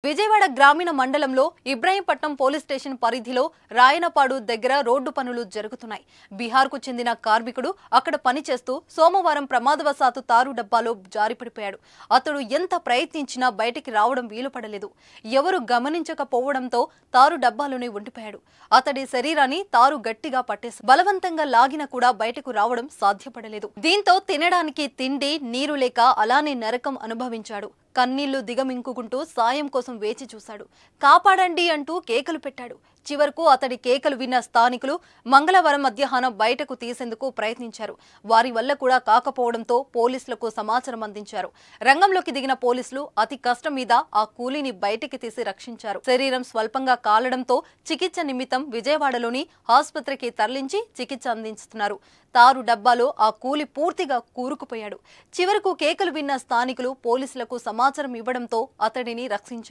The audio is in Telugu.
విజయవాడ గ్రామీణ మండలంలో ఇబ్రాహీంపట్నం పోలీస్ స్టేషన్ పరిధిలో రాయనపాడు దగ్గర రోడ్డు పనులు జరుగుతున్నాయి. బీహార్కు చెందిన కార్మికుడు అక్కడ పనిచేస్తూ సోమవారం ప్రమాదవశాత్తు తారు డబ్బాలో జారిపడిపోయాడు. అతడు ఎంత ప్రయత్నించినా బయటికి రావడం వీలుపడలేదు. ఎవరు గమనించకపోవడంతో తారు డబ్బాలోనే ఉండిపోయాడు. అతడి శరీరాన్ని తారు గట్టిగా పట్టేసి బలవంతంగా లాగినా కూడా బయటకు రావడం సాధ్యపడలేదు. దీంతో తినడానికి తిండి నీరు లేక అలానే నరకం అనుభవించాడు. కన్నీళ్లు దిగమింగుకుంటూ సాయం కోసం వేచి చూశాడు. కాపాడండి అంటూ కేకలు పెట్టాడు. చివరకు అతడి కేకలు విన్న స్థానికులు మంగళవారం మధ్యాహ్నం బయటకు తీసేందుకు ప్రయత్నించారు. వారి వల్ల కూడా కాకపోవడంతో పోలీసులకు సమాచారం అందించారు. రంగంలోకి దిగిన పోలీసులు అతి కష్టం మీద ఆ కూలీని బయటికి తీసి రక్షించారు. శరీరం స్వల్పంగా కాలడంతో చికిత్స నిమిత్తం విజయవాడలోని ఆసుపత్రికి తరలించి చికిత్స అందిస్తున్నారు. తారు డబ్బాలో ఆ కూలి పూర్తిగా కూరుకుపోయాడు. చివరకు కేకలు విన్న స్థానికులు పోలీసులకు సమాచారం ఇవ్వడంతో అతడిని రక్షించారు.